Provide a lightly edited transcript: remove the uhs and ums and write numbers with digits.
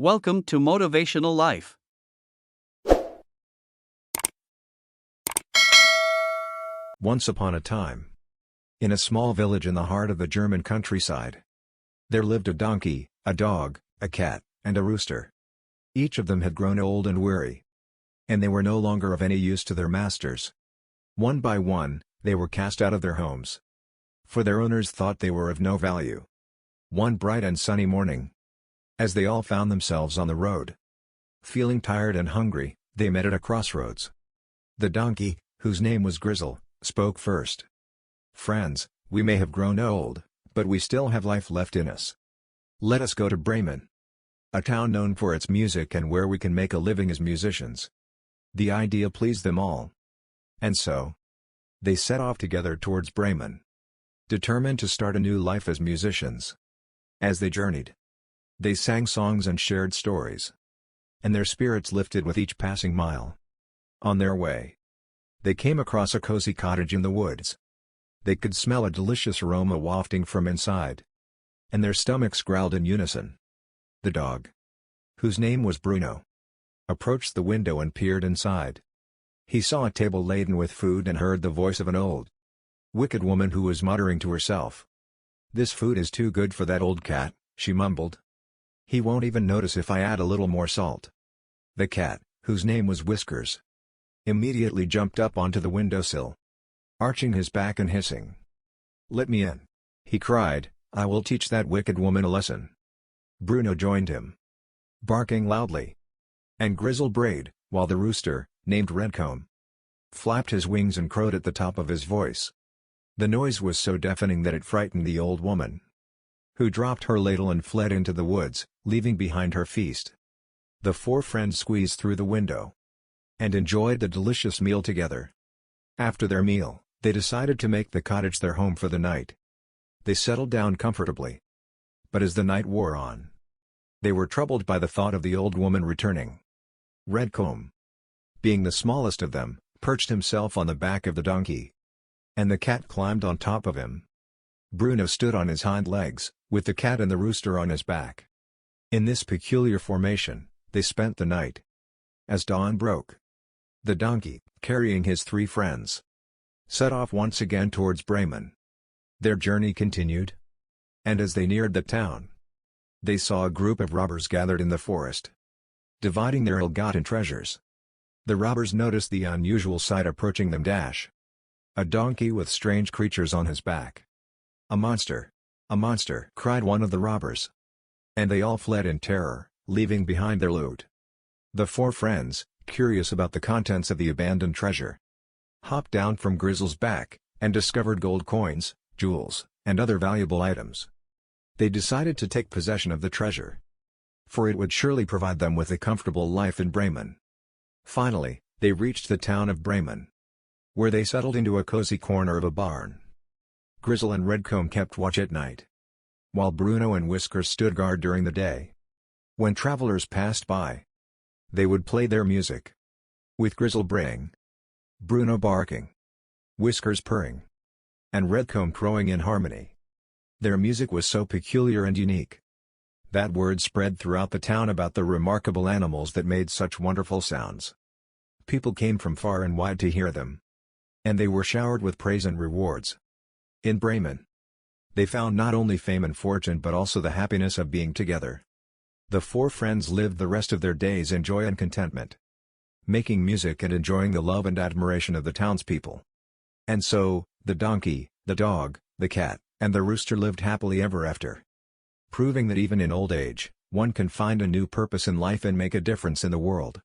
Welcome to Motivational Life. Once upon a time, in a small village in the heart of the German countryside, there lived a donkey, a dog, a cat, and a rooster. Each of them had grown old and weary, and they were no longer of any use to their masters. One by one, they were cast out of their homes, for their owners thought they were of no value. One bright and sunny morning, as they all found themselves on the road, feeling tired and hungry, they met at a crossroads. The donkey, whose name was Grizzle, spoke first. "Friends, we may have grown old, but we still have life left in us. Let us go to Bremen, a town known for its music and where we can make a living as musicians." The idea pleased them all. And so, they set off together towards Bremen, determined to start a new life as musicians. As they journeyed, they sang songs and shared stories, and their spirits lifted with each passing mile. On their way, they came across a cozy cottage in the woods. They could smell a delicious aroma wafting from inside, and their stomachs growled in unison. The dog, whose name was Bruno, approached the window and peered inside. He saw a table laden with food and heard the voice of an old, wicked woman who was muttering to herself. "This food is too good for that old cat," she mumbled. "He won't even notice if I add a little more salt." The cat, whose name was Whiskers, immediately jumped up onto the windowsill, arching his back and hissing. "Let me in," he cried, "I will teach that wicked woman a lesson." Bruno joined him, barking loudly, and Grizzle brayed, while the rooster, named Redcomb, flapped his wings and crowed at the top of his voice. The noise was so deafening that it frightened the old woman, who dropped her ladle and fled into the woods, leaving behind her feast. The four friends squeezed through the window and enjoyed the delicious meal together. After their meal, they decided to make the cottage their home for the night. They settled down comfortably. But as the night wore on, they were troubled by the thought of the old woman returning. Redcomb, being the smallest of them, perched himself on the back of the donkey, and the cat climbed on top of him. Bruno stood on his hind legs, with the cat and the rooster on his back. In this peculiar formation, they spent the night. As dawn broke, the donkey, carrying his three friends, set off once again towards Bremen. Their journey continued, and as they neared the town, they saw a group of robbers gathered in the forest, dividing their ill-gotten treasures. The robbers noticed the unusual sight approaching them. A donkey with strange creatures on his back. "A monster! A monster!" cried one of the robbers. And they all fled in terror, leaving behind their loot. The four friends, curious about the contents of the abandoned treasure, hopped down from Grizzle's back, and discovered gold coins, jewels, and other valuable items. They decided to take possession of the treasure, for it would surely provide them with a comfortable life in Bremen. Finally, they reached the town of Bremen, where they settled into a cozy corner of a barn. Grizzle and Redcomb kept watch at night, while Bruno and Whiskers stood guard during the day. When travelers passed by, they would play their music, with Grizzle braying, Bruno barking, Whiskers purring, and Redcomb crowing in harmony. Their music was so peculiar and unique that word spread throughout the town about the remarkable animals that made such wonderful sounds. People came from far and wide to hear them, and they were showered with praise and rewards. In Bremen, they found not only fame and fortune but also the happiness of being together. The four friends lived the rest of their days in joy and contentment, making music and enjoying the love and admiration of the townspeople. And so, the donkey, the dog, the cat, and the rooster lived happily ever after, proving that even in old age, one can find a new purpose in life and make a difference in the world.